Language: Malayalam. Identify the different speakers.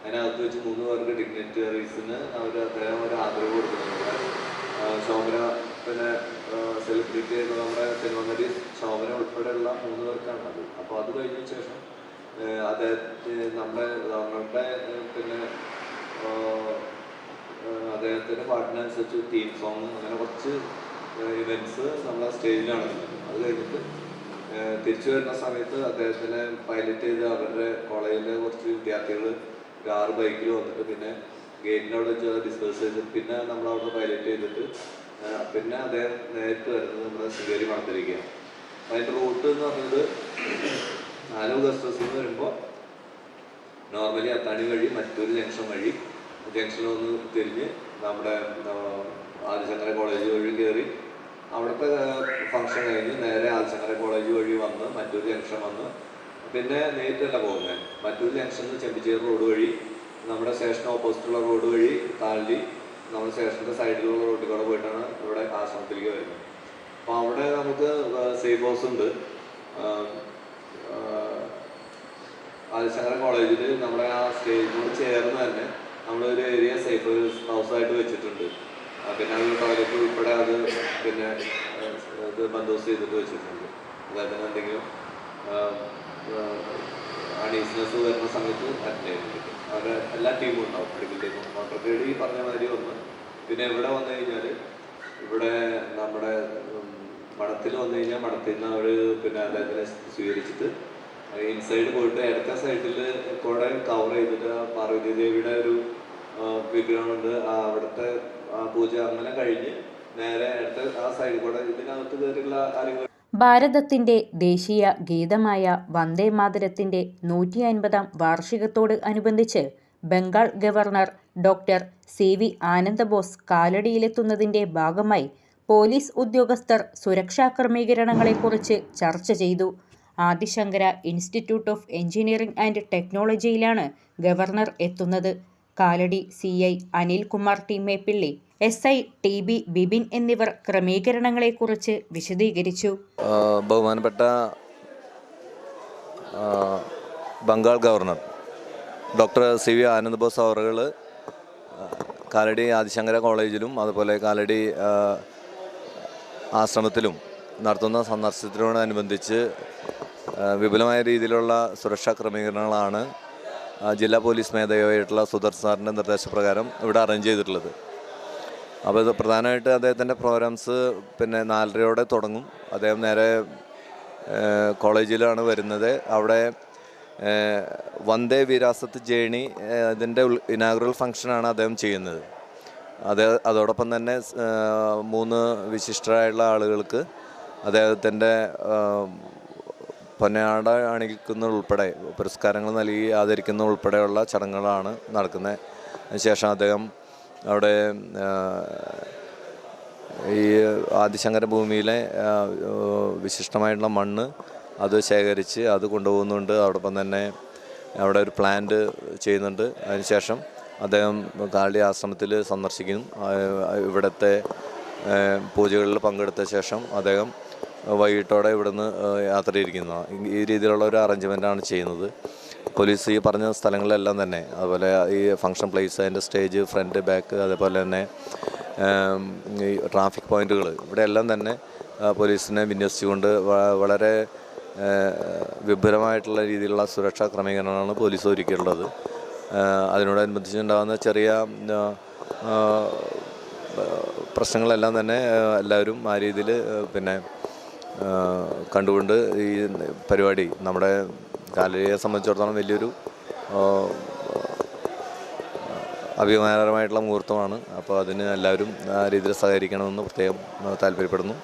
Speaker 1: അതിനകത്ത് വെച്ച് 3 പേർക്ക് ഡിഗ്നിറ്ററീസിന് അദ്ദേഹം ഒരു ആദരവ് കൊടുക്കുന്നുണ്ട്. ശോഭന പിന്നെ സെലിബ്രിറ്റി ആയിട്ട് നമ്മുടെ സിനിമ നടി ശോഭന ഉൾപ്പെടെയുള്ള 3 പേർക്കാണത്. അപ്പോൾ അത് കഴിഞ്ഞ ശേഷം നമ്മളുടെ പിന്നെ അദ്ദേഹത്തിൻ്റെ പാട്ടിനനുസരിച്ച് തീം സോങ് അങ്ങനെ കുറച്ച് ഇവൻറ്റ്സ് നമ്മളെ സ്റ്റേജിലാണ്. അത് കഴിഞ്ഞിട്ട് തിരിച്ചു വരുന്ന സമയത്ത് അദ്ദേഹത്തിനെ പൈലറ്റ് ചെയ്ത് അവരുടെ കോളേജിലെ കുറച്ച് വിദ്യാർത്ഥികൾ 6 ബൈക്കിൽ വന്നിട്ട് പിന്നെ ഗേറ്റിനവിടെ വെച്ച് ഡിസ്പേഴ്സ് ചെയ്ത് പിന്നെ നമ്മളവിടെ പൈലറ്റ് ചെയ്തിട്ട് പിന്നെ അദ്ദേഹം നേരിട്ട് വരുന്നത് നമ്മുടെ ശൃംഗേരി മഠത്തിലേക്കാണ്. അതിൻ്റെ റൂട്ട് എന്ന് പറഞ്ഞത് ആലവ് ഗസ്റ്റ് ഹൗസിൽ നിന്ന് വരുമ്പോൾ നോർമലി അത്താണി വഴി മറ്റൊരു ജംഗ്ഷൻ വഴി ജംഗ്ഷനിലൊന്ന് തിരിഞ്ഞ് നമ്മുടെ ആദിശങ്കര കോളേജ് വഴി കയറി അവിടുത്തെ ഫംഗ്ഷൻ കഴിഞ്ഞ് നേരെ ആദിശങ്കര കോളേജ് വഴി വന്ന് മറ്റൊരു ജംഗ്ഷൻ വന്ന് പിന്നെ നേരിട്ടല്ല പോകുന്നത്. മറ്റൊരു ജംഗ്ഷനിൽ ചെമ്പിച്ചേരി റോഡ് വഴി നമ്മുടെ സ്റ്റേഷൻ ഓപ്പോസിറ്റുള്ള റോഡ് വഴി താണ്ടി നമ്മുടെ സ്റ്റേഷൻ്റെ സൈഡിലുള്ള റോഡിൽ കൂടെ പോയിട്ടാണ് ഇവിടെ ആശ്രമത്തിലേക്ക് വരുന്നത്. അപ്പോൾ അവിടെ നമുക്ക് സേഫ് ഹൗസ് ഉണ്ട്. ആദിശങ്കര കോളേജിൽ നമ്മുടെ ആ സ്റ്റേജിനോട് ചേർന്ന് തന്നെ നമ്മളൊരു ഏരിയ സേഫ് ഹൗസായിട്ട് വെച്ചിട്ടുണ്ട്. പിന്നെ അത് ടോയ്ലറ്റ് ഉൾപ്പെടെ അത് പിന്നെ ഇത് ബന്ദോബസ്ത് ചെയ്തിട്ട് വെച്ചിട്ടുണ്ട്. അതായത് എന്തെങ്കിലും അണീസ്നെസ് വരുന്ന സമയത്ത് അറ്റൻഡ് ചെയ്യുന്നുണ്ട്. അവരുടെ എല്ലാ ടീമും ഉണ്ടാവും, മെഡിക്കൽ ടീമും. മോട്ടോർ ഗ്രേഡ് ഈ പറഞ്ഞ മാതിരി ഒന്ന്. പിന്നെ ഇവിടെ വന്നു കഴിഞ്ഞാൽ ഇവിടെ നമ്മുടെ മഠത്തിൽ വന്നു കഴിഞ്ഞാൽ മഠത്തിൽ നിന്ന് അവർ പിന്നെ അദ്ദേഹത്തിനെ സ്വീകരിച്ചിട്ട് ഇൻസൈഡ് പോയിട്ട് ഇടത്തെ സൈഡിൽ കൂടെ കവർ ചെയ്തിട്ട് പാർവതി ദേവിയുടെ ഒരു വിഗ്രഹമുണ്ട്. അവിടുത്തെ പൂജ അങ്ങനെ കഴിഞ്ഞ് നേരെ അടുത്ത ആ സൈഡിൽ കൂടെ ഇതിനകത്ത് കയറിയുള്ള ആരെങ്കിലും
Speaker 2: ഭാരതത്തിന്റെ ദേശീയ ഗീതമായ വന്ദേ മാതരത്തിന്റെ 150-ാം വാർഷികത്തോട് അനുബന്ധിച്ച് Bengal governor doctor CV. Ananda Bose കാലടിയിലെത്തുന്നതിന്റെ ഭാഗമായി പോലീസ് ഉദ്യോഗസ്ഥർ സുരക്ഷാ ക്രമീകരണങ്ങളെക്കുറിച്ച് ചർച്ച ചെയ്തു. Adi Shankara institute of engineering and ടെക്നോളജിയിലാണ് governor എത്തുന്നത്. Kalady CI Anilkumar ടീമേപ്പിള്ളി, SI TB Bibin എന്നിവർ ക്രമീകരണങ്ങളെക്കുറിച്ച് വിശദീകരിച്ചു.
Speaker 3: ബഹുമാനപ്പെട്ട Bengal governor doctor CV. Ananda Bose അവറുകൾ കാലടി ആദിശങ്കര കോളേജിലും അതുപോലെ കാലടി ആശ്രമത്തിലും നടത്തുന്ന സന്ദർശനത്തിനോടനുബന്ധിച്ച് വിപുലമായ രീതിയിലുള്ള സുരക്ഷാ ക്രമീകരണങ്ങളാണ് ജില്ലാ പോലീസ് മേധാവിയായിട്ടുള്ള സുദർശൻ സാറിൻ്റെ നിർദ്ദേശപ്രകാരം ഇവിടെ അറേഞ്ച് ചെയ്തിട്ടുള്ളത്. അപ്പോൾ ഇത് പ്രധാനമായിട്ട് അദ്ദേഹത്തിൻ്റെ പ്രോഗ്രാംസ് പിന്നെ 4:30 തുടങ്ങും. അദ്ദേഹം നേരെ കോളേജിലാണ് വരുന്നത്. അവിടെ വന്ദേ വിരാസത്ത് ജേണി അതിൻ്റെ ഇനാഗുറൽ ഫംഗ്ഷനാണ് അദ്ദേഹം ചെയ്യുന്നത്. അതോടൊപ്പം തന്നെ 3 വിശിഷ്ടരായുള്ള ആളുകൾക്ക് അദ്ദേഹത്തിൻ്റെ പൊന്നാട അണിയിക്കുന്ന ഉൾപ്പെടെ പുരസ്കാരങ്ങൾ നൽകി ആദരിക്കുന്ന ഉൾപ്പെടെയുള്ള ചടങ്ങുകളാണ് നടക്കുന്നത്. അതിനുശേഷം അദ്ദേഹം അവിടെ ഈ ആദിശങ്കര ഭൂമിയിലെ വിശിഷ്ടമായിട്ടുള്ള മണ്ണ് അത് ശേഖരിച്ച് അത് കൊണ്ടുപോകുന്നുണ്ട്. അതോടൊപ്പം തന്നെ അവിടെ ഒരു പ്ലാന്റ് ചെയ്യുന്നുണ്ട്. അതിനുശേഷം അദ്ദേഹം കാലടി ആശ്രമത്തിൽ സന്ദർശിക്കും. ഇവിടുത്തെ പൂജകളിൽ പങ്കെടുത്ത ശേഷം അദ്ദേഹം വൈകിട്ടോടെ ഇവിടുന്ന് യാത്ര ഇരിക്കുന്നതാണ്. ഈ രീതിയിലുള്ള ഒരു അറേഞ്ച്മെൻറ്റാണ് ചെയ്യുന്നത്. പോലീസ് ഈ പറഞ്ഞ സ്ഥലങ്ങളിലെല്ലാം തന്നെ അതുപോലെ ഈ ഫംഗ്ഷൻ പ്ലേസ്, അതിൻ്റെ സ്റ്റേജ്, ഫ്രണ്ട്, ബാക്ക്, അതേപോലെ തന്നെ ഈ ട്രാഫിക് പോയിൻറ്റുകൾ ഇവിടെയെല്ലാം തന്നെ പോലീസിനെ വിന്യസിച്ചുകൊണ്ട് വളരെ വിപുലമായിട്ടുള്ള രീതിയിലുള്ള സുരക്ഷാ ക്രമീകരണങ്ങളാണ് പോലീസ് ഒരുക്കിയിട്ടുള്ളത്. അതിനോടനുബന്ധിച്ചുണ്ടാകുന്ന ചെറിയ പ്രശ്നങ്ങളെല്ലാം തന്നെ എല്ലാവരും ആ രീതിയിൽ പിന്നെ കണ്ടുകൊണ്ട് ഈ പരിപാടി നമ്മുടെ കാലടിയെ സംബന്ധിച്ചിടത്തോളം വലിയൊരു അഭിമാനകരമായിട്ടുള്ള മുഹൂർത്തമാണ്. അപ്പോൾ അതിന് എല്ലാവരും ആ രീതിയിൽ സഹകരിക്കണമെന്ന് പ്രത്യേകം താല്പര്യപ്പെടുന്നു.